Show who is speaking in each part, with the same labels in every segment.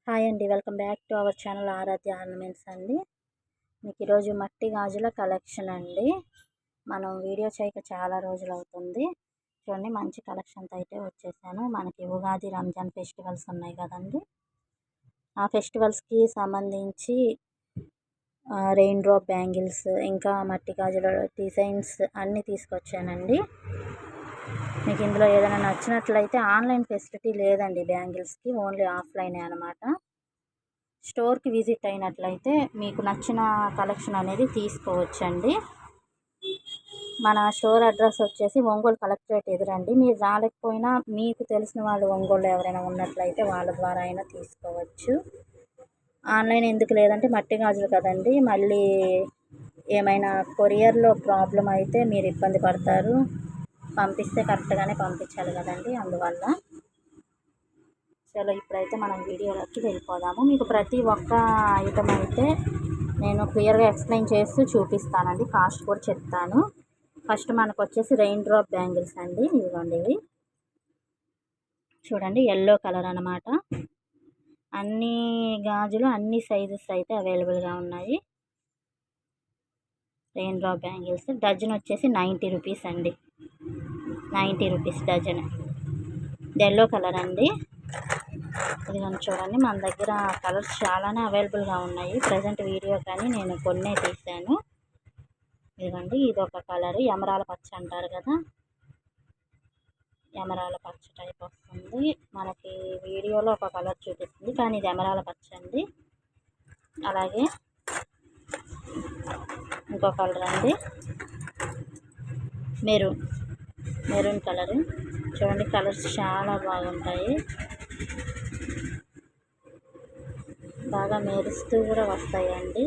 Speaker 1: Hi అండి, welcome back to our channel Aaradhya ornaments అండి. మీకు ఈరోజు మట్టి గాజుల కలెక్షన్ అండి. మనం వీడియో చేయక చాలా రోజులు అవుతుంది. చూడండి, మంచి కలెక్షన్తో అయితే వచ్చేసాను. మనకి ఉగాది రంజాన్ ఫెస్టివల్స్ ఉన్నాయి కదండి. ఆ ఫెస్టివల్స్కి సంబంధించి రెయిన్ డ్రాప్ బ్యాంగిల్స్, ఇంకా మట్టి గాజుల డిజైన్స్ అన్నీ తీసుకొచ్చానండి. మీకు ఇందులో ఏదైనా నచ్చినట్లయితే ఆన్లైన్ ఫెసిలిటీ లేదండి బ్యాంగిల్స్కి, ఓన్లీ ఆఫ్లైనే అనమాట. స్టోర్కి విజిట్ అయినట్లయితే మీకు నచ్చిన కలెక్షన్ అనేది తీసుకోవచ్చండి. మన స్టోర్ అడ్రస్ వచ్చేసి ఒంగోలు కలెక్టరేట్ ఎదురండి. మీరు రాలేకపోయినా మీకు తెలిసిన వాళ్ళు ఒంగోలు ఎవరైనా ఉన్నట్లయితే వాళ్ళ ద్వారా అయినా తీసుకోవచ్చు. ఆన్లైన్ ఎందుకు లేదంటే మట్టి గాజులు కదండి, మళ్ళీ ఏమైనా కొరియర్లో ప్రాబ్లం అయితే మీరు ఇబ్బంది పడతారు. పంపిస్తే కరెక్ట్గానే పంపించాలి కదండి, అందువల్ల. చలో, ఇప్పుడైతే మనం వీడియోలోకి వెళ్ళిపోదాము. మీకు ప్రతి ఒక్క ఐటమ్ అయితే నేను క్లియర్గా ఎక్స్ప్లెయిన్ చేస్తూ చూపిస్తానండి, కాస్ట్ కూడా చెప్తాను. ఫస్ట్ మనకు వచ్చేసి రెయిన్ డ్రాప్ బ్యాంగిల్స్ అండి. ఇదిగోండి, ఇవి చూడండి, ఎల్లో కలర్ అనమాట. అన్ని గాజులు అన్ని సైజెస్ అయితే అవైలబుల్గా ఉన్నాయి. రెయిన్ డ్రాప్ బ్యాంగిల్స్ డజన్ వచ్చేసి 90 రూపీస్ అండి. 90 రూపీస్ డజన్. ఎల్లో కలర్ అండి. ఇదిగోండి చూడండి, మన దగ్గర కలర్స్ చాలానే అవైలబుల్గా ఉన్నాయి. ప్రజెంట్ వీడియో కానీ నేను కొన్నే తీసాను. ఇదిగోండి, ఇది ఒక కలర్, ఎమరాల పచ్చ అంటారు కదా, ఎమరాల పచ్చ టైప్ వస్తుంది. మనకి వీడియోలో ఒక కలర్ చూపిస్తుంది, కానీ ఇది ఎమరాల పచ్చ అండి. అలాగే ఇంకో కలర్ అండి, మెరూన్ కలర్. చూడండి, కలర్స్ చాలా బాగుంటాయి, బాగా మెరుస్తూ కూడా వస్తాయండి.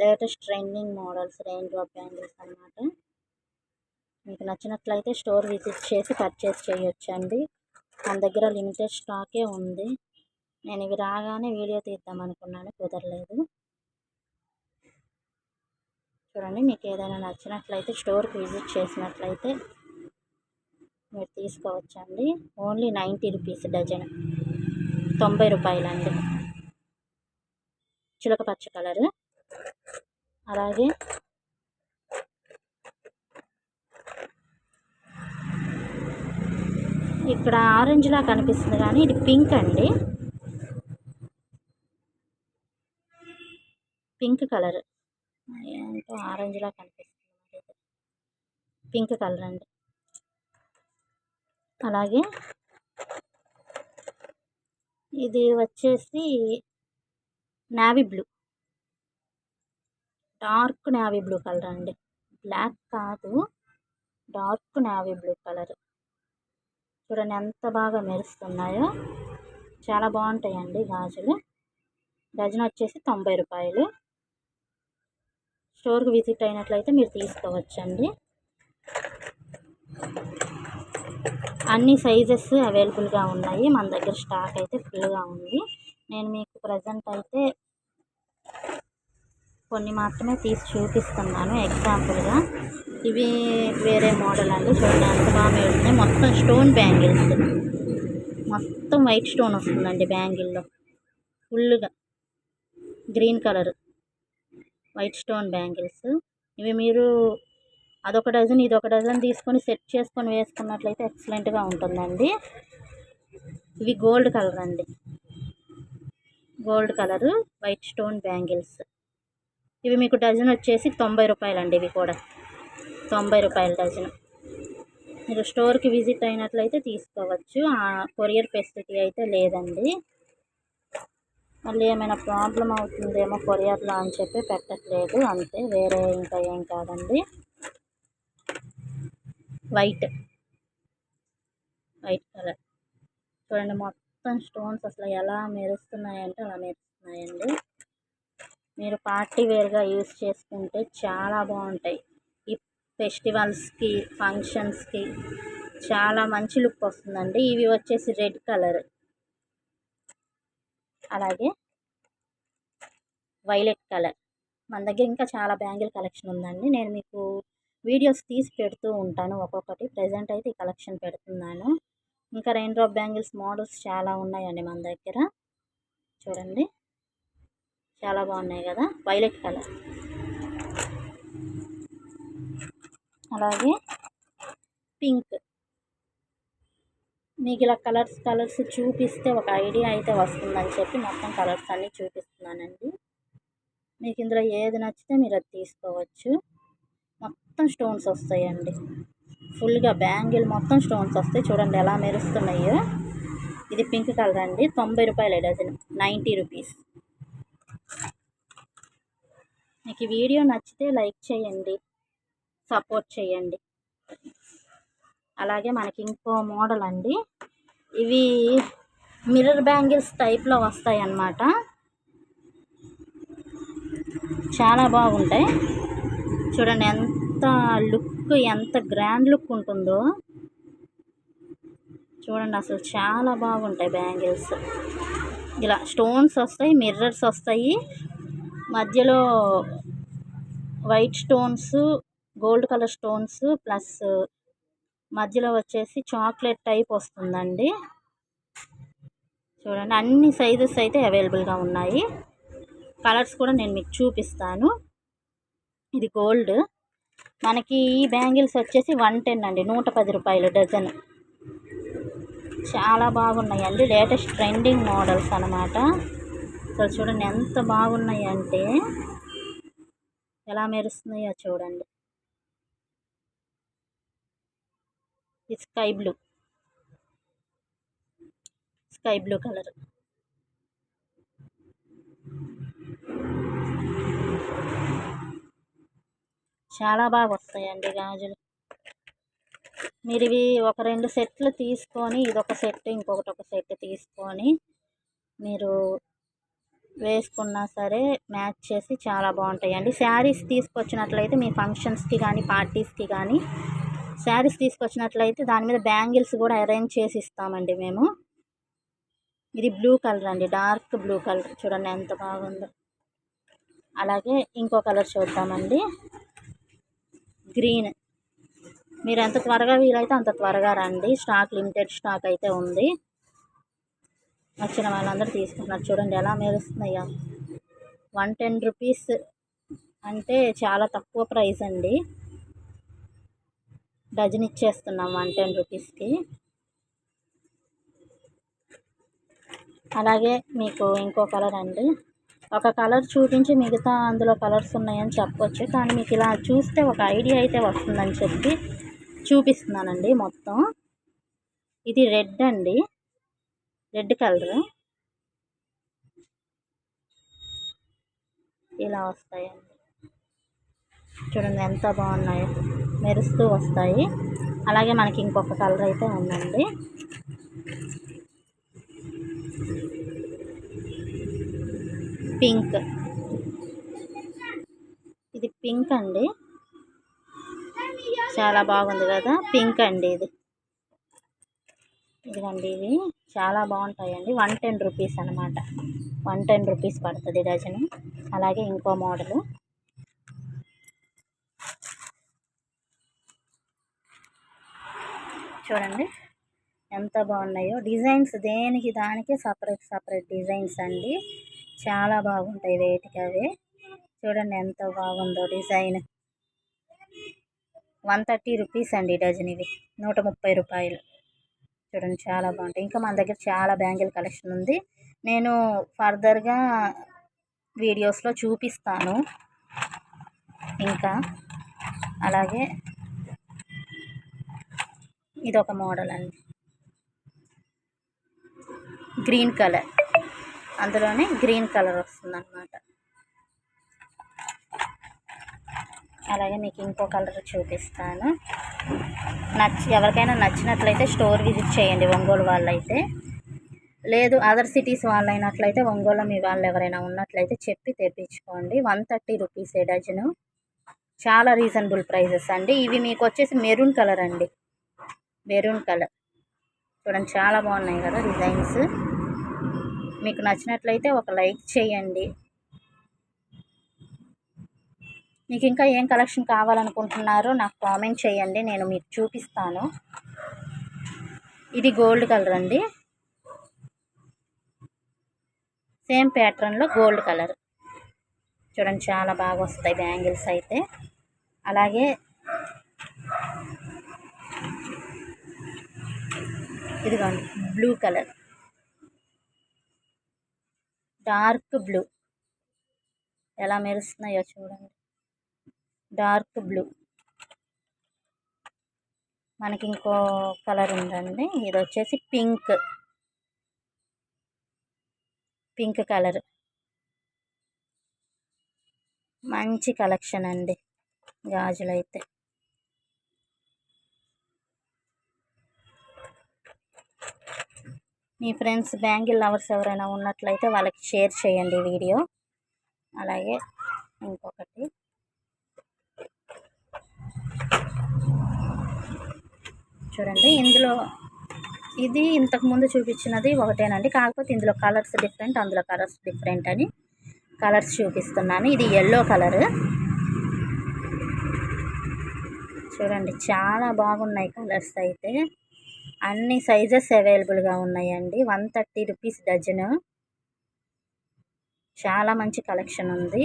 Speaker 1: Latest trending models rain drop bangles అన్నమాట. మీకు నచ్చినట్లయితే స్టోర్ విజిట్ చేసి పర్చేస్ చేయొచ్చండి. మన దగ్గర లిమిటెడ్ స్టాకే ఉంది. నేను ఇవి రాగానే వీడియో తీద్దాం అనుకున్నాను, కుదరలేదు. చూడండి, మీకు ఏదైనా నచ్చినట్లయితే స్టోర్కి విజిట్ చేసినట్లయితే మీరు తీసుకోవచ్చండి. ఓన్లీ 90 రూపీస్ డజన్, 90 రూపాయలండి. చిలక పచ్చ కలరు. అలాగే ఇక్కడ ఆరెంజ్లా కనిపిస్తుంది, కానీ ఇది పింక్ అండి, పింక్ కలర్. ఏంటో ఆరెంజ్లా కనిపిస్తుంది, పింక్ కలర్ అండి. అలాగే ఇది వచ్చేసి navy blue, dark navy blue colour అండి. బ్లాక్ కాదు, డార్క్ నేవీ బ్లూ కలర్. చూడండి ఎంత బాగా మెరుస్తున్నాయో, చాలా బాగుంటాయండి గాజులు. డజన్ వచ్చేసి 90 రూపాయలు. స్టోర్కి విజిట్ అయినట్లయితే మీరు తీసుకోవచ్చండి. అన్ని సైజెస్ అవైలబుల్గా ఉన్నాయి. మన దగ్గర స్టాక్ అయితే ఫుల్గా ఉంది. నేను మీకు ప్రజెంట్ అయితే కొన్ని మాత్రమే తీసి చూపిస్తున్నాను ఎగ్జాంపుల్గా. ఇవి వేరే మోడల్ అండి. చూడండి ఎంత బాగా మెరుస్తున్నాయి. మొత్తం స్టోన్ బ్యాంగిల్స్, మొత్తం వైట్ స్టోన్ వస్తుందండి బ్యాంగిల్లో. ఫుల్గా green colour white stone bangles. ఇవి మీరు అదొక డజన్ ఇదొక డజన్ తీసుకొని సెట్ చేసుకొని వేసుకున్నట్లయితే ఎక్సలెంట్గా ఉంటుందండి. ఇవి గోల్డ్ కలర్ అండి, gold colour white stone bangles. ఇవి మీకు డజన్ వచ్చేసి 90 రూపాయలండి. ఇవి కూడా 90 రూపాయల డజన్. మీరు స్టోర్కి విజిట్ అయినట్లయితే తీసుకోవచ్చు. కొరియర్ ఫెసిలిటీ అయితే లేదండి. మళ్ళీ ఏమైనా ప్రాబ్లం అవుతుందేమో కొరియర్లో అని చెప్పి పెట్టట్లేదు, అంతే, వేరే ఇంకా ఏం కాదండి. వైట్ కలర్ చూడండి, మొత్తం స్టోన్స్ అసలు ఎలా మెరుస్తున్నాయంటే అలా మెరుస్తున్నాయండి. మీరు పార్టీ వేర్గా యూస్ చేసుకుంటే చాలా బాగుంటాయి. ఈ ఫెస్టివల్స్కి, ఫంక్షన్స్కి చాలా మంచి లుక్ వస్తుందండి. ఇవి వచ్చేసి రెడ్ కలర్, అలాగే వైలెట్ కలర్. మన దగ్గర ఇంకా చాలా బ్యాంగిల్ కలెక్షన్ ఉందండి. నేను మీకు వీడియోస్ తీసి పెడుతూ ఉంటాను ఒక్కొక్కటి. ప్రజెంట్ అయితే ఈ కలెక్షన్ పెడుతున్నాను. ఇంకా రెయిన్ డ్రాప్ బ్యాంగిల్స్ మోడల్స్ చాలా ఉన్నాయండి మన దగ్గర. చూడండి చాలా బాగున్నాయి కదా, వైలెట్ కలర్. అలాగే పింక్. మీకు ఇలా కలర్స్ చూపిస్తే ఒక ఐడియా అయితే వస్తుందని చెప్పి మొత్తం కలర్స్ అన్నీ చూపిస్తున్నానండి. మీకు ఇందులో ఏది నచ్చితే మీరు అది తీసుకోవచ్చు. మొత్తం స్టోన్స్ వస్తాయండి, ఫుల్గా బ్యాంగిల్ మొత్తం స్టోన్స్ వస్తాయి. చూడండి ఎలా మెరుస్తున్నాయో. ఇది పింక్ కలర్ అండి, 90 రూపాయలు డజన్, 90 రూపీస్. మీకు ఈ వీడియో నచ్చితే లైక్ చేయండి, సపోర్ట్ చేయండి. అలాగే మనకి ఇంకో మోడల్ అండి, ఇవి మిర్రర్ బ్యాంగిల్స్ టైప్లో వస్తాయి అన్నమాట. చాలా బాగుంటాయి. చూడండి ఎంత లుక్, ఎంత గ్రాండ్ లుక్ ఉంటుందో చూడండి. అసలు చాలా బాగుంటాయి బ్యాంగిల్స్. ఇలా స్టోన్స్ వస్తాయి, మిర్రర్స్ వస్తాయి, మధ్యలో white stones, gold colour stones, plus మధ్యలో వచ్చేసి చాక్లెట్ టైప్ వస్తుందండి. చూడండి అన్ని సైజెస్ అయితే అవైలబుల్గా ఉన్నాయి. కలర్స్ కూడా నేను మీకు చూపిస్తాను. ఇది గోల్డ్. మనకి ఈ బ్యాంగిల్స్ వచ్చేసి 110 అండి, 110 రూపాయలు డజన్. చాలా బాగున్నాయండి, లేటెస్ట్ ట్రెండింగ్ మోడల్స్ అన్నమాట. అసలు చూడండి ఎంత బాగున్నాయి అంటే, ఎలా మెరుస్తున్నాయో చూడండి. ఇది స్కై బ్లూ కలర్. చాలా బాగా వస్తాయండి గాజులు. మీరు ఇవి ఒక 2 సెట్లు తీసుకొని, ఇదొక సెట్ ఇంకొకటి ఒక సెట్ తీసుకొని మీరు వేసుకున్నా సరే మ్యాచ్ చేసి చాలా బాగుంటాయండి. శారీస్ తీసుకొచ్చినట్లయితే మీ ఫంక్షన్స్కి కానీ పార్టీస్కి కానీ శారీస్ తీసుకొచ్చినట్లయితే దాని మీద బ్యాంగిల్స్ కూడా అరేంజ్ చేసి ఇస్తామండి మేము. ఇది బ్లూ కలర్ అండి, డార్క్ బ్లూ కలర్. చూడండి ఎంత బాగుందో. అలాగే ఇంకో కలర్ చూద్దామండి, గ్రీన్. మీరు ఎంత త్వరగా వీలైతే అంత త్వరగా రండి, స్టాక్ లిమిటెడ్ స్టాక్ అయితే ఉంది. వచ్చిన వాళ్ళందరూ తీసుకుంటున్నారు. చూడండి ఎలా మెరుస్తున్నాయో. 110 రూపీస్ అంటే చాలా తక్కువ ప్రైస్ అండి. డజన్ ఇచ్చేస్తున్నాం 110 రూపీస్కి. అలాగే మీకు ఇంకో కలర్ అండి, ఒక కలర్ చూపించి మిగతా అందులో కలర్స్ ఉన్నాయని చెప్పొచ్చు, కానీ మీకు ఇలా చూస్తే ఒక ఐడియా అయితే వస్తుందని చెప్పి చూపిస్తున్నానండి మొత్తం. ఇది రెడ్ అండి, రెడ్ కలర్. ఇలా వస్తాయండి, చూడండి ఎంత బాగున్నాయో, మెరుస్తూ వస్తాయి. అలాగే మనకి ఇంకొక కలర్ అయితే ఉందండి, పింక్. ఇది పింక్ అండి, చాలా బాగుంది కదా, పింక్ అండి. ఇదిగోండి, ఇవి చాలా బాగుంటాయండి. 110 రూపీస్ అనమాట, 110 రూపీస్ పడుతుంది డజను. అలాగే ఇంకో మోడలు, చూడండి ఎంత బాగున్నాయో. డిజైన్స్ దేనికి దానికే సపరేట్ డిజైన్స్ అండి, చాలా బాగుంటాయి వేటికి అవే. చూడండి ఎంత బాగుందో డిజైన్. 130 రూపీస్ అండి డజన్. ఇవి 130 రూపాయలు. చూడండి చాలా బాగుంటాయి. ఇంకా మన దగ్గర చాలా బ్యాంగిల్ కలెక్షన్ ఉంది, నేను ఫర్దర్గా వీడియోస్లో చూపిస్తాను. ఇంకా అలాగే ఇదొక మోడల్ అండి, గ్రీన్ కలర్, అందులోనే గ్రీన్ కలర్ వస్తుంది అన్నమాట. అలాగే మీకు ఇంకో కలర్ చూపిస్తాను. ఎవరికైనా నచ్చినట్లయితే స్టోర్ విజిట్ చేయండి ఒంగోలు వాళ్ళైతే. లేదు అదర్ సిటీస్ వాళ్ళు అయినట్లయితే ఒంగోలు మీ వాళ్ళు ఎవరైనా ఉన్నట్లయితే చెప్పి తెప్పించుకోండి. 130 రూపీసే డజను, చాలా రీజనబుల్ ప్రైజెస్ అండి. ఇవి మీకు వచ్చేసి మెరూన్ కలర్ అండి, మెరూన్ కలర్. చూడండి చాలా బాగున్నాయి కదా డిజైన్స్. మీకు నచ్చినట్లయితే ఒక లైక్ చేయండి. మీకు ఇంకా ఏం కలెక్షన్ కావాలనుకుంటున్నారో నాకు కామెంట్ చేయండి, నేను మీకు చూపిస్తాను. ఇది గోల్డ్ కలర్ అండి, సేమ్ ప్యాటర్న్లో గోల్డ్ కలర్ చూడండి, చాలా బాగా వస్తాయి బ్యాంగిల్స్ అయితే. అలాగే ఇదిగోండి బ్లూ కలర్, డార్క్ బ్లూ ఎలా మెరుస్తున్నాయో చూడండి, డార్క్ బ్లూ. మనకి ఇంకో కలర్ ఉందండి, ఇది వచ్చేసి పింక్ కలర్. మంచి కలెక్షన్ అండి గాజులు అయితే. మీ ఫ్రెండ్స్ బ్యాంగిల్ లవర్స్ ఎవరైనా ఉన్నట్లయితే వాళ్ళకి షేర్ చేయండి వీడియో. అలాగే ఇంకొకటి చూడండి, ఇందులో ఇది ఇంతకుముందు చూపించినది ఒకటేనండి, కాకపోతే ఇందులో కలర్స్ డిఫరెంట్, అందులో కలర్స్ డిఫరెంట్ అని కలర్స్ చూపిస్తున్నాను. ఇది ఎల్లో కలర్ చూడండి, చాలా బాగున్నాయి కలర్స్ అయితే. అన్ని సైజెస్ అవైలబుల్గా ఉన్నాయండి. 130 రూపీస్ డజను. చాలా మంచి కలెక్షన్ ఉంది.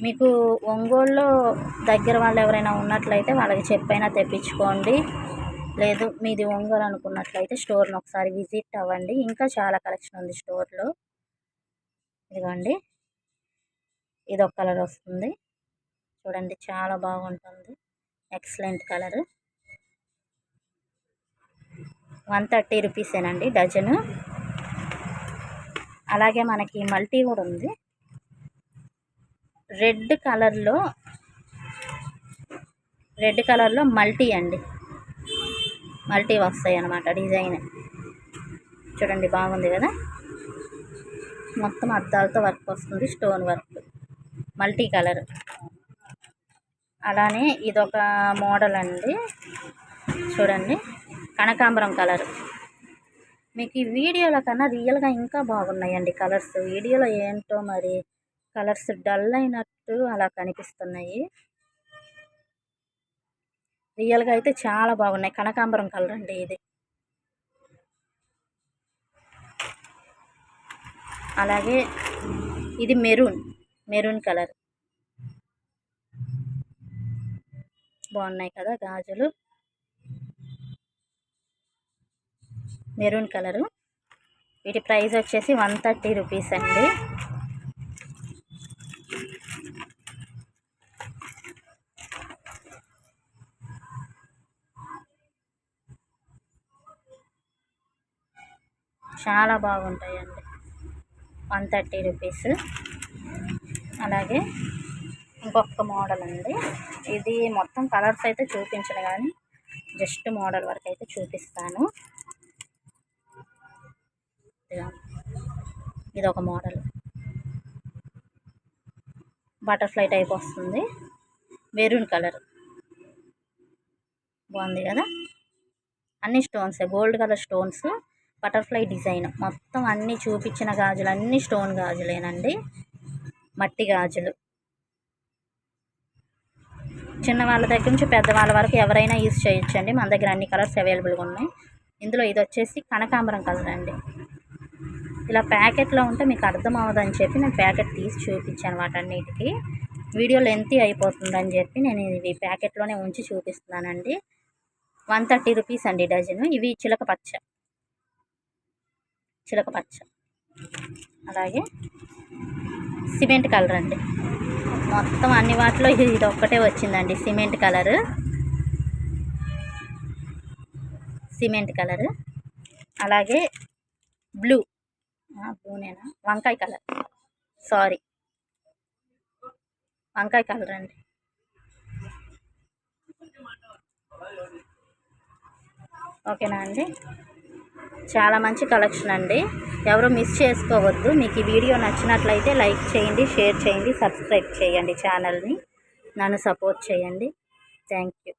Speaker 1: మీకు ఒంగోలులో దగ్గర వాళ్ళు ఎవరైనా ఉన్నట్లయితే వాళ్ళకి చెప్పైనా తెప్పించుకోండి. లేదు మీది ఒంగోలు అనుకున్నట్లయితే స్టోర్ని ఒకసారి విజిట్ అవ్వండి. ఇంకా చాలా కలెక్షన్ ఉంది స్టోర్లో. ఇదిగోండి, ఇది ఒక కలర్ వస్తుంది చూడండి, చాలా బాగుంటుంది. Excellent colour. 130 రూపీసేనండి డజను. అలాగే మనకి మల్టీ కూడా ఉంది. రెడ్ కలర్లో మల్టీ అండి, మల్టీ వస్తాయి అన్నమాట. డిజైన్ చూడండి, బాగుంది కదా. మొత్తం అద్దాలతో వర్క్ వస్తుంది, స్టోన్ వర్క్, మల్టీ కలర్. అలానే ఇదొక మోడల్ అండి చూడండి, కనకాంబరం కలర్. మీకు ఈ వీడియోల కన్నా రియల్గా ఇంకా బాగున్నాయండి కలర్స్. వీడియోలో ఏంటో మరి కలర్స్ డల్ అయినట్టు అలా కనిపిస్తున్నాయి. రియల్గా అయితే చాలా బాగున్నాయి. కనకాంబరం కలర్ అండి ఇది. అలాగే ఇది మెరూన్ కలర్. బాగున్నాయి కదా గాజులు, మెరూన్ కలరు. వీటి ప్రైస్ వచ్చేసి 130 రూపీస్ అండి. చాలా బాగుంటాయండి, 130 రూపీస్. అలాగే ఇంకొక మోడల్ అండి, ఇది మొత్తం కలర్స్ అయితే చూపించను కానీ జస్ట్ మోడల్ వరకు అయితే చూపిస్తాను. ఇది ఒక మోడల్, బటర్ఫ్లై టైప్ వస్తుంది, మెరూన్ కలర్. బాగుంది కదా. అన్ని stones, gold colour stones, butterfly design. మొత్తం అన్నీ చూపించిన గాజులు అన్నీ స్టోన్ గాజులేనండి, మట్టి గాజులు. చిన్నవాళ్ళ దగ్గర నుంచి పెద్దవాళ్ళ వరకు ఎవరైనా యూజ్ చేయొచ్చండి. మన దగ్గర అన్ని కలర్స్ అవైలబుల్గా ఉన్నాయి. ఇందులో ఇది వచ్చేసి కనకాంబరం కలర్ అండి. ఇలా ప్యాకెట్లో ఉంటే మీకు అర్థం అవ్వదని చెప్పి నేను ప్యాకెట్ తీసి చూపించాను వాటన్నిటికి. వీడియో లెంతీ అయిపోతుందని చెప్పి నేను ఇవి ప్యాకెట్లోనే ఉంచి చూపిస్తున్నానండి. 130 రూపీస్ అండి డజను. ఇవి చిలక పచ్చ. అలాగే సిమెంట్ కలర్ అండి. మొత్తం అన్ని వాటిలో ఇది ఒక్కటే వచ్చిందండి, సిమెంట్ కలర్. అలాగే బ్లూనేనా, వంకాయ కలర్ అండి. ఓకేనా అండి. చాలా మంచి కలెక్షన్ అండి, ఎవరు మిస్ చేసుకోవద్దు. మీకు ఈ వీడియో నచ్చినట్లయితే లైక్ చేయండి, షేర్ చేయండి, సబ్స్క్రైబ్ చేయండి ఛానల్ని. నన్ను సపోర్ట్ చేయండి. Thank you.